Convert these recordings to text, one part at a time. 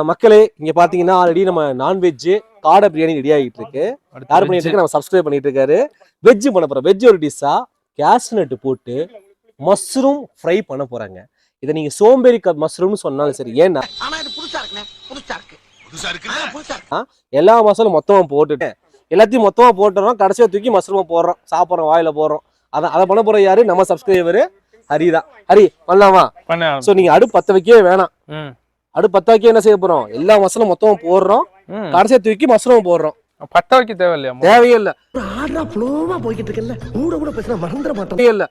மக்களே இங்க பாத்தீங்கன்னா ஆல்ரெடி நம்ம நான்வெஜ் காடை பிரியாணி ரெடி ஆகிட்டு இருக்கு. யார் பண்ணிட்டு இருக்கு? நம்ம சப்ஸ்கிரைப் பண்ணிட்டு இருக்காரு. வெஜ் பண்ண போறோம். வெஜ் ஒரு டிஷ்ஷா கேஷ்நட் போட்டு மஷ்ரூம் ஃப்ரை பண்ண போறாங்க. இதை நீங்க சோம்பேறி மஷ்ரூம்னு சொன்னாலும் சரி. ஏன்னா எல்லா மசாலும் மொத்தமா போட்டுட்டு எல்லாத்தையும் மொத்தமா போட்டுறோம். கடைசியா தூக்கி மஷ்ரூம் போடுறோம், சாப்பிடுறோம், வாயில போடுறோம். அதை பண்ண போற யாரு? நம்ம சப்ஸ்கிரைபரு ஹரிதான். ஹரி பண்ணலாமா? சோ நீங்க அடுப்பு பத்த வைக்கவே வேணாம். அடுப்பு பத்த வைக்க என்ன செய்ய போறோம்? எல்லா மசாலும் மொத்தமா போடுறோம், கடைசியா தூக்கி மஷ்ரூம் போடுறோம். பத்த வைக்க தேவையில்லையா? தேவையே இல்ல. போய்கிட்டு இருக்கல கூட பேசினா மறந்துட மாட்டோம். இல்ல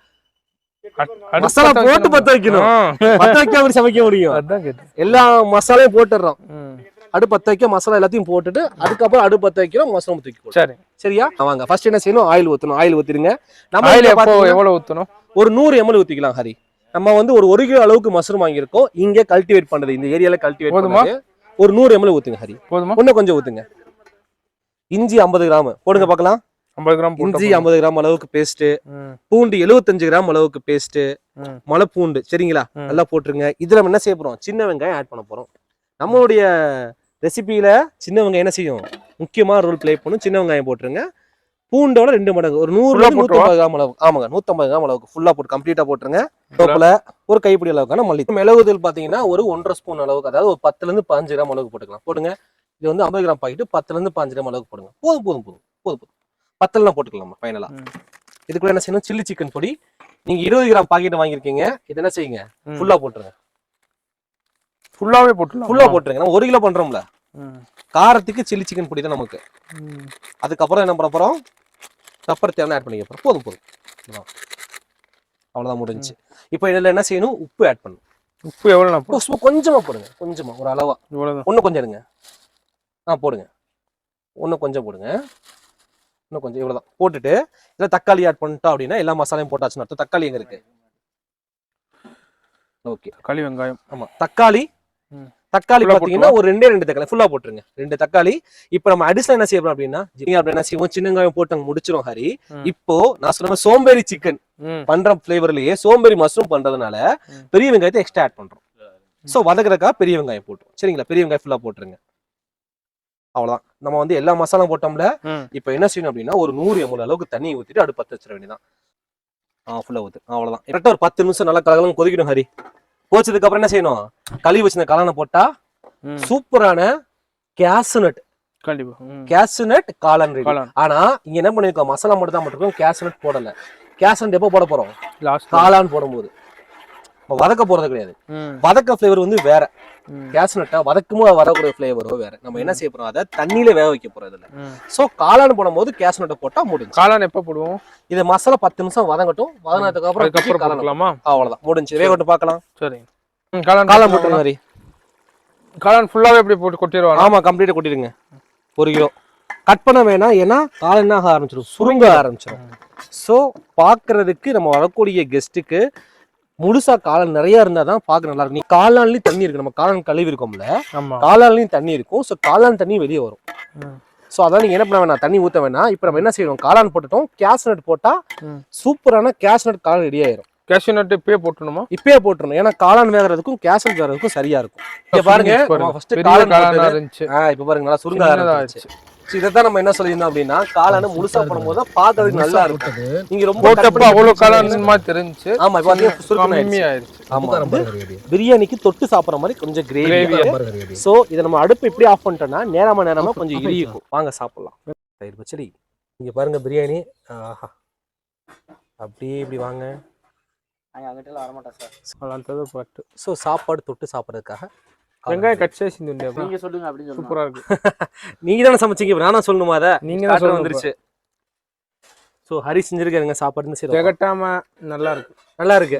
மசாலா போட்டு பத்த வைக்கணும். பத்த வைக்காம சமைக்க முடியும்? எல்லா மசாலையும் போட்டுறோம். அடுப்பு பத்த வைக்க மசாலா எல்லாத்தையும் போட்டுட்டு அதுக்கப்புறம் அடுப்பு பத்த வைக்கிறோம், மஷ்ரூம் தூக்கி போடுறோம். சரி சரியா? வாங்க ஃபர்ஸ்ட் என்ன செய்யணும்? ஆயில் ஊத்தணும். ஆயில் ஊத்திடுங்க. நம்ம ஆயில் எவ்வளவு ஊத்தணும்? ஒரு 100 ml ஊத்திக்கலாம் ஹரி. நம்ம வந்து ஒரு 1 கிலோ அளவுக்கு மஷ்ரூம் வாங்கியிருக்கோம். இங்க கல்டிவேட் பண்றது, இந்த ஏரியால கல்டிவேட் பண்றது. ஒரு 100 ml ஊத்துங்க ஹரி. இன்னும் கொஞ்சம் ஊத்துங்க. இஞ்சி 50 கிராம் போடுங்க பார்க்கலாம். 50 கிராம் இஞ்சி, 50 கிராம் அளவுக்கு பேஸ்ட், பூண்டு 75 கிராம் அளவுக்கு பேஸ்ட், மலை பூண்டு சரிங்களா? நல்லா போட்டுருங்க. இதுல நம்ம என்ன செய்ய போறோம்? சின்ன வெங்காயம் ஆட் பண்ண போறோம். நம்மளுடைய ரெசிபியில சின்ன வெங்காயம் என்ன செய்யும்? முக்கியமா ரோல் பிளே பண்ணும். சின்ன வெங்காயம் போட்டுருங்க. பூண்டோட 2 மடங்கு ஒரு 150 கிராம் அளவு. ஆமாங்க, 150 கிராம் அளவுக்கு ஃபுல்லா போட்டு கம்ப்ளீட்டா போட்டுருங்க. டோப்ல ஒரு கைப்பிடி அளவுக்கான மல்லி. மிளகுதூள் பாத்தீங்கன்னா ஒரு 1.5 ஸ்பூன் அளவுக்கு, அதாவது ஒரு 10 இருந்து 15 கிராம் அளவுக்கு போட்டுக்கலாம். போடுங்க. இது வந்து 50 கிராம் பாக்கெட், 10 இருந்து 15 கிராம் அளவுக்கு போடுங்க. போதும் போதும் போதும் போதும் போதும் 10 போட்டுக்கலாமா ஃபைனலா. இதுக்குள்ள என்ன செய்யணும்? சில்லி சிக்கன் பொடி. நீங்க 20 கிராம் பாக்கெட் வாங்கிருக்கீங்க. இது என்ன செய்யுங்க? ஃபுல்லா போட்டுருங்க. ஃபுல்லாவே போட்டுருங்க. ஃபுல்லா போட்டுருங்க. நம்ம 1 கிலோ பண்றோம்ல, காரத்துக்கு சில்லி சிக்கன் பொடி தான் நமக்கு. அதுக்கப்புறம் என்ன பண்ண போறோம்? பெப்பர் தேவை ஆட் பண்ணிக்க போறோம். போதும் போதும் அவ்வளவுதான், முடிஞ்சு. இப்போ இதுல என்ன செய்யணும்? உப்பு ஆட் பண்ணணும். உப்பு எவ்வளவு? கொஞ்சமா போடுங்க. கொஞ்சமா, ஒரு அளவா. இன்னும் கொஞ்சம் எடுங்க. போடுங்க. இன்னும் கொஞ்சம் போடுங்க. இன்னும் கொஞ்சம், இவ்வளவுதான் போட்டுட்டு இதுல தக்காளி ஆட் பண்ணிட்டோம் அப்படின்னா எல்லா மசாலையும் போட்டாச்சுன்னு அர்த்தம். தக்காளி எங்க இருக்கு? ஓகே, தக்காளி, வெங்காயம். ஆமா, தக்காளி பாத்தீங்கன்னா ஒரு 2 தக்காளி ஃபுல்லா போட்டுருங்க. 2 தக்காளி. இப்போ நம்ம அடிஷனல் என்ன செய்யறோம் அப்படின்னா, என்ன செய்வோம்? சின்ன வெங்காயம் போட்டு அங்க முடிச்சிரும் ஹரி. இப்போ நான் சொன்ன சோம்பேறி சிக்கன் பண்ற பிளேவர்லயே சோம்பேறி மஷ்ரூம் பண்றதுனால பெரிய வெங்காயத்தை எக்ஸ்ட்ரா ஆட் பண்றோம். சோ வதக்குறதுக்காக பெரிய வெங்காயம் போட்டுரும். சரிங்களா? பெரிய வெங்காயம் ஃபுல்லா போட்டுருங்க. அவ்வளவுதான். நம்ம வந்து எல்லா மசாலா போட்டோம்ல. இப்போ என்ன செய்யணும் அப்படின்னா, ஒரு 100 ml அளவுக்கு தண்ணி ஊத்திட்டு அடுப்பு பத்த வச்சிட வேண்டியதான். ஃபுல்லா ஊத்து. அவ்வளவுதான். கரெக்டா ஒரு 10 நிமிஷம் நல்லா கலகலன்னு கொதிக்கணும் ஹரி. போச்சதுக்கு அப்புறம் என்ன செய்யணும்? கழுவி வச்சிருந்த காளானை போட்டா சூப்பரான கேஷ்நட், கேஷ்நட் காளான் ரெடி. ஆனா இங்க என்ன பண்ணிருக்கோம்? மசாலா மட்டும் தான் போட்டிருக்கோம், கேஷ்நட் போடல. கேஷ்நட் எப்போ போட போறோம்? காளான் போடும்போது. வதக்க போறது கிடையாது. வதக்க ஃபிளேவர் வந்து வேற. கேஷ்நட்டா வதக்கும்போது வரக்கூடிய ஃபிளேவரோ வேற. நம்ம என்ன செய்ய போறோம்? அதை தண்ணியில வேக வைக்க போறோம் இதுல. சோ காளான் போடும்போது கேஷ்நட்டை போட்டா முடிஞ்சு. காளான் எப்ப போடுவோம்? இது மசாலா 10 நிமிஷம் வதங்கட்டும். வதங்கினதுக்கு அப்புறம் காளான். அவ்வளவுதான், முடிஞ்சு. வேகட்டும் பார்க்கலாம். சரி, காளான் போட்டுருங்க ஹரி. காளான் ஃபுல்லாவே எப்படி போட்டு கொட்டிடுவாங்க? ஆமா, கம்ப்ளீட்டா கொட்டிடுங்க. 1 கிலோ கட் பண்ண வேணாம். ஏன்னா காளான் என்ன ஆக ஆரம்பிச்சிடும்? சுருங்க ஆரம்பிச்சிடும். சோ பாக்குறதுக்கு நம்ம வரக்கூடிய கெஸ்ட்டுக்கு முழுசா காளான் நிறைய இருந்தாதான் பாக்க நல்லா இருக்கும். காளான்லயும் தண்ணி இருக்கு. நம்ம காளான் கழுவி இருக்கோம்ல, காளான்லயும் தண்ணி இருக்கும். சோ காளான் தண்ணி வெளியே வரும். சோ அதான் நீங்க என்ன பண்ண வேணாம், தண்ணி ஊத்த வேணாம். இப்ப நம்ம என்ன செய்யணும்? காளான் போட்டுட்டோம். கேஷ்நட் போட்டா சூப்பரான கேஷ்நட் காளான் ரெடி ஆயிரும். கேஷ்நட் இப்பயே போட்டுணுமா? இப்பயே போட்டுறணும். ஏன்னா காளான் வேகிறதுக்கும் கேஷ்நட் வேகிறதுக்கும் சரியா இருக்கும். இங்க பாருங்க, ஃபர்ஸ்ட் காளான் இருந்துச்சு. இப்ப பாருங்க நல்லா சுருங்க ஆரம்பிச்சு. இதைத்தான் நம்ம என்ன சொல்லியிருந்தோம் அப்படின்னா, காளான முழுசா போடும்போது தான் பாக்குறதுக்கு நல்லா இருக்கும். நீங்க ரொம்ப போட்டப்ப அவ்வளவு காளான் மாதிரி தெரிஞ்சு. ஆமா, இப்ப பாத்தீங்கன்னா சுருக்கமா ஆயிருச்சு. ஆமா, பிரியாணிக்கு தொட்டு சாப்பிடுற மாதிரி கொஞ்சம் கிரேவி. சோ இதை நம்ம அடுப்பு இப்படி ஆஃப் பண்ணிட்டோம்னா நேரமா கொஞ்சம் இரிக்கும். வாங்க சாப்பிடலாம். தயிர் பச்சடி. இங்க பாருங்க பிரியாணி. ஆஹா, அப்படியே இப்படி வாங்க. சோ சாப்பாடு தொட்டு சாப்பிடுறதுக்காக வெங்காயம் கட் செய்து நீங்க சொல்லுங்க. அப்படி சூப்பரா இருக்கு. நீங்க தானே சமைச்சீங்க, நானா சொல்லணுமா? அதை நீங்க தான் வந்துருச்சு. சோ ஹரி செஞ்சிருக்காருங்க சாப்பாடு. திகட்டாம நல்லா இருக்கு. நல்லா இருக்கு.